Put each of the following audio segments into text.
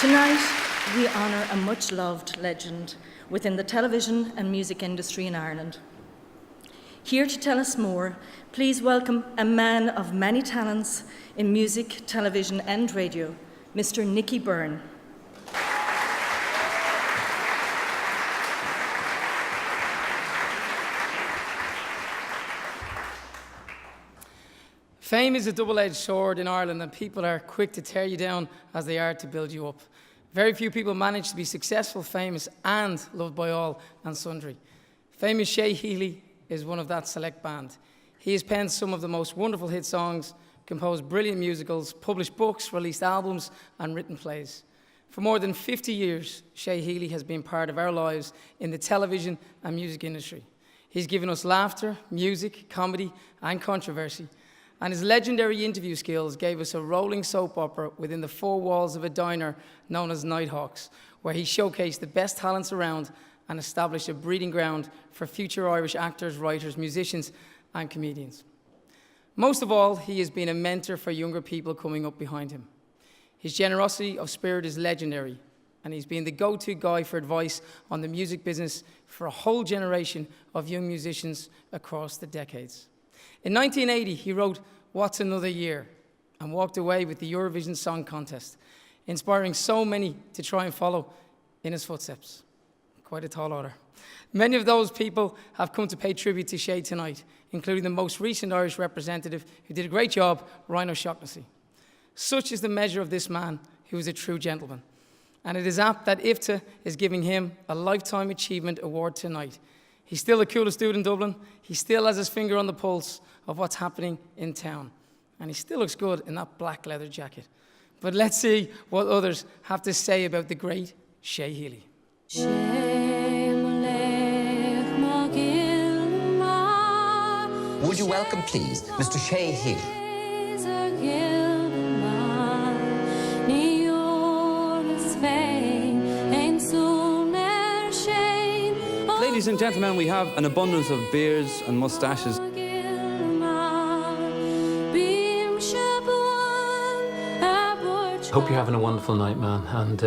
Tonight, we honour a much-loved legend within the television and music industry in Ireland. Here to tell us more, please welcome a man of many talents in music, television and radio, Mr. Nicky Byrne. Fame is a double-edged sword in Ireland, and people are quick to tear you down as they are to build you up. Very few people manage to be successful, famous, and loved by all and sundry. Famous Shay Healy is one of that select band. He has penned some of the most wonderful hit songs, composed brilliant musicals, published books, released albums, and written plays. For more than 50 years, Shay Healy has been part of our lives in the television and music industry. He's given us laughter, music, comedy, and controversy. And his legendary interview skills gave us a rolling soap opera within the four walls of a diner known as Nighthawks, where he showcased the best talents around and established a breeding ground for future Irish actors, writers, musicians, and comedians. Most of all, he has been a mentor for younger people coming up behind him. His generosity of spirit is legendary, and he's been the go-to guy for advice on the music business for a whole generation of young musicians across the decades. In 1980, he wrote What's Another Year and walked away with the Eurovision Song Contest, inspiring so many to try and follow in his footsteps. Quite a tall order. Many of those people have come to pay tribute to Shay tonight, including the most recent Irish representative who did a great job, Ryan O'Shaughnessy. Such is the measure of this man, who is a true gentleman. And it is apt that IFTA is giving him a Lifetime Achievement Award tonight. He's still the coolest dude in Dublin. He still has his finger on the pulse of what's happening in town. And he still looks good in that black leather jacket. But let's see what others have to say about the great Shay Healy. Would you welcome, please, Mr. Shay Healy? Ladies and gentlemen, we have an abundance of beards and moustaches. Hope you're having a wonderful night, man, and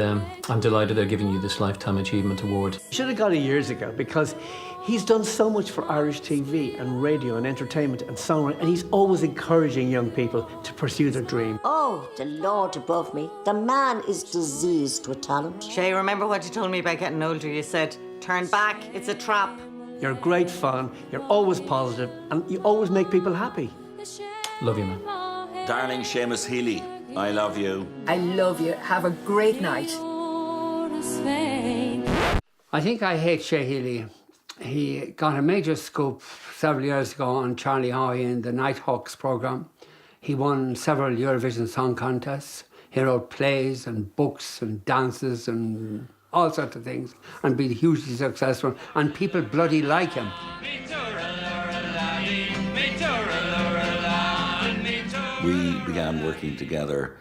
I'm delighted they're giving you this Lifetime Achievement Award. Should have got it years ago, because he's done so much for Irish TV and radio and entertainment and songwriting, and he's always encouraging young people to pursue their dream. Oh, the Lord above me. The man is diseased with talent. Shay, remember what you told me about getting older? You said, turn back, it's a trap. You're great fun, you're always positive, and you always make people happy. Love you, man. Darling Seamus Healy, I love you. I love you. Have a great night. I think I hate Shay Healy. He got a major scoop several years ago on Charlie Hoy in the Nighthawks programme. He won several Eurovision Song Contests. He wrote plays and books and dances and all sorts of things, and been hugely successful, and people bloody like him. We began working together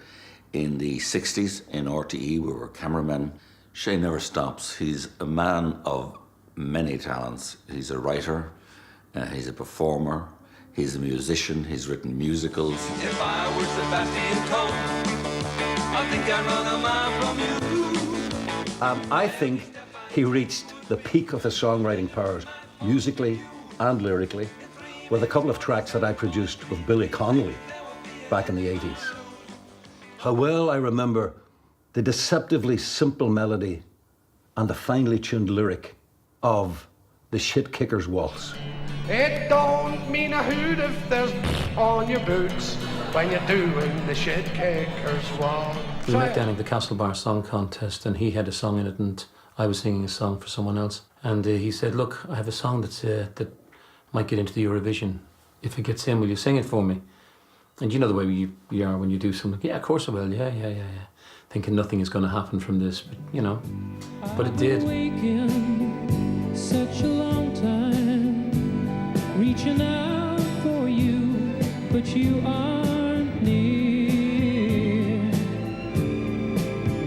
in the 60s in RTE. We were cameramen. Shay never stops. He's a man of many talents. He's a writer, he's a performer, he's a musician, he's written musicals. If I were Sebastian Coe, I think I'd run a mile from you. I think he reached the peak of his songwriting powers, musically and lyrically, with a couple of tracks that I produced with Billy Connolly back in the 80s. How well I remember the deceptively simple melody and the finely tuned lyric of the Shit Kickers Waltz. It don't mean a hoot if there's on your boots when you're doing the Shit Kickers Waltz. We met down at the Castlebar Song Contest, and he had a song in it, and I was singing a song for someone else. And he said, look, I have a song that might get into the Eurovision. If it gets in, will you sing it for me? And you know the way you are when you do something. Yeah, of course I will. Yeah. Thinking nothing is going to happen from this, but you know. But it did. Such a long time, reaching out for you, but you aren't near.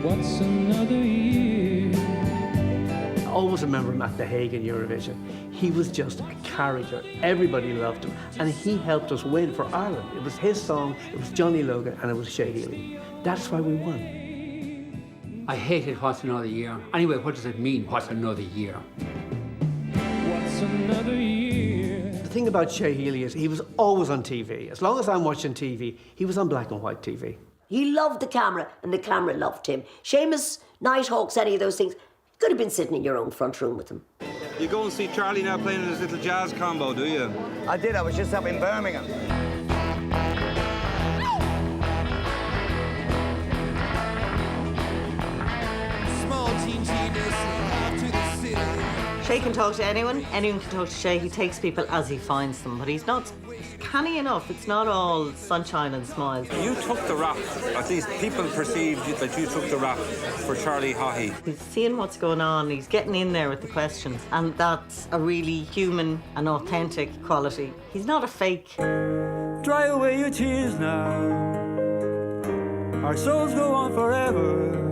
What's another year? I always remember him at The Hague in Eurovision. He was just a character. Everybody loved him, and he helped us win for Ireland. It was his song, it was Johnny Logan, and it was Shay Healy. That's why we won. I hated What's Another Year. Anyway, what does it mean, What's Another Year? What's another year? The thing about Shay Healy is he was always on TV. As long as I'm watching TV, he was on black and white TV. He loved the camera, and the camera loved him. Seamus, Nighthawks, any of those things, could have been sitting in your own front room with him. You go and see Charlie now playing in his little jazz combo, do you? I did. I was just up in Birmingham. Shay can talk to anyone can talk to Shay. He takes people as he finds them, but he's not canny enough. It's not all sunshine and smiles. You took the rap, at least people perceived that you took the rap for Charlie Haughey. He's seeing what's going on, he's getting in there with the questions, and that's a really human and authentic quality. He's not a fake. Dry away your tears now. Our souls go on forever.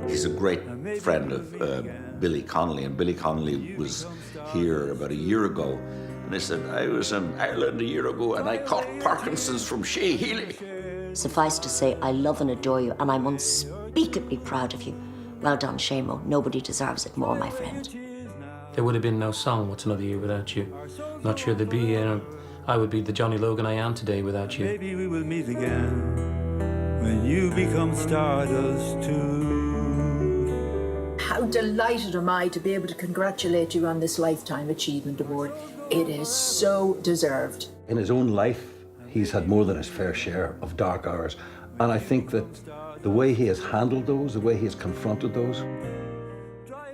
He's a great friend of Billy Connolly, and Billy Connolly was here about a year ago, and he said, I was in Ireland a year ago and I caught Parkinson's from Shay Healy. Suffice to say, I love and adore you, and I'm unspeakably proud of you. Well done, Shamo. Nobody deserves it more, my friend. There would have been no song, What's Another Year, without you. Not sure there'd be, I would be the Johnny Logan I am today without you. Maybe we will meet again when you become stardust too. How delighted am I to be able to congratulate you on this Lifetime Achievement Award. It is so deserved. In his own life, he's had more than his fair share of dark hours. And I think that the way he has handled those, the way he has confronted those,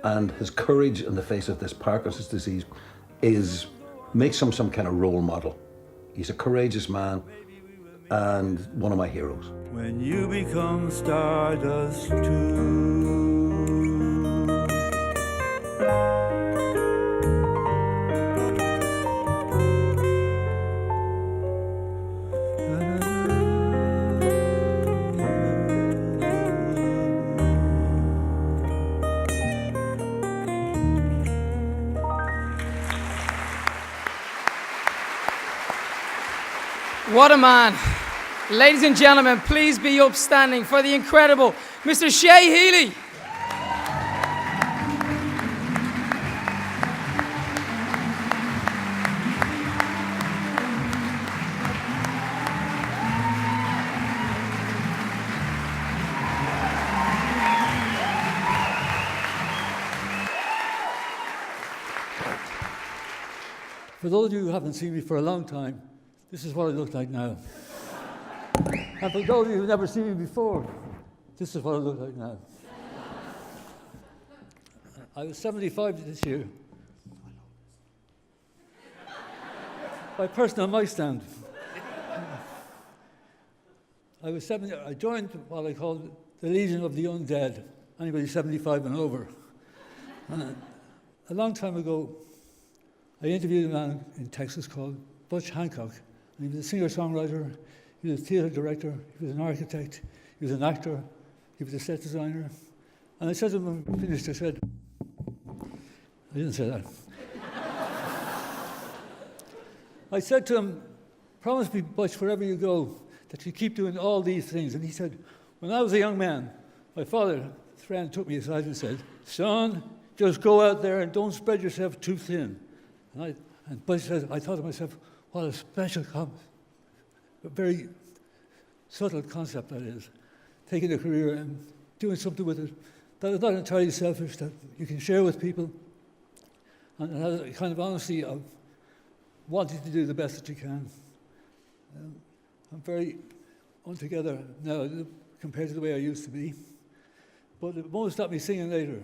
and his courage in the face of this Parkinson's disease makes him some kind of role model. He's a courageous man and one of my heroes. When you become stardust too. What a man. Ladies and gentlemen, please be upstanding for the incredible Mr. Shay Healy. For those of you who haven't seen me for a long time, this is what I look like now. And for those of you who've never seen me before, this is what I look like now. I was 75 this year. By person on my stand. I joined what I call the Legion of the Undead, anybody 75 and over. A long time ago, I interviewed a man in Texas called Butch Hancock. And he was a singer-songwriter, he was a theatre director, he was an architect, he was an actor, he was a set designer. And I said to him when we finished, I didn't say that. I said to him, promise me, Butch, wherever you go, that you keep doing all these things. And he said, when I was a young man, my father, friend, took me aside and said, son, just go out there and don't spread yourself too thin. And Butch said, I thought to myself, what a special, a very subtle concept that is. Taking a career and doing something with it that is not entirely selfish, that you can share with people, and has a kind of honesty of wanting to do the best that you can. I'm very altogether now compared to the way I used to be, but it won't stop me singing later.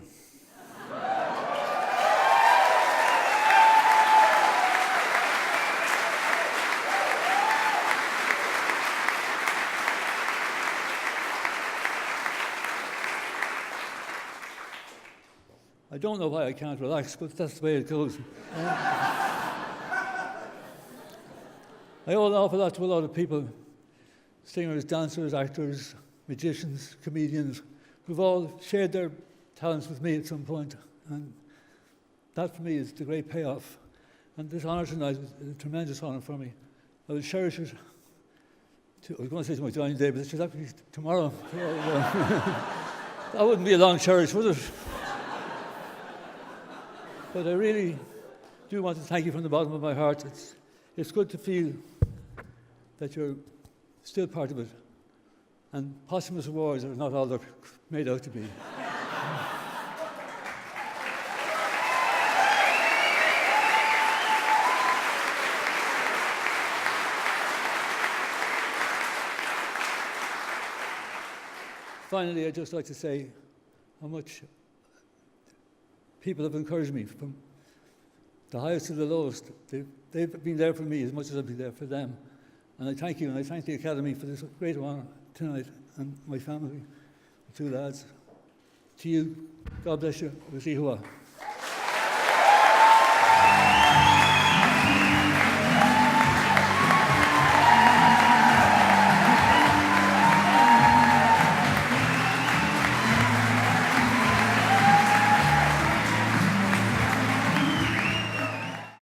I don't know why I can't relax, but that's the way it goes. I owe an awful lot to a lot of people, singers, dancers, actors, magicians, comedians, who've all shared their talents with me at some point. And that, for me, is the great payoff. And this honour tonight is a tremendous honour for me. I will cherish it. I was going to say to my dying day, but it's actually tomorrow. That wouldn't be a long church, would it? But I really do want to thank you from the bottom of my heart. It's good to feel that you're still part of it. And posthumous awards are not all they're made out to be. Finally, I'd just like to say how much people have encouraged me from the highest to the lowest. They've been there for me as much as I've been there for them. And I thank you, and I thank the Academy for this great honour tonight, and my family, the two lads. To you, God bless you. We'll see you all.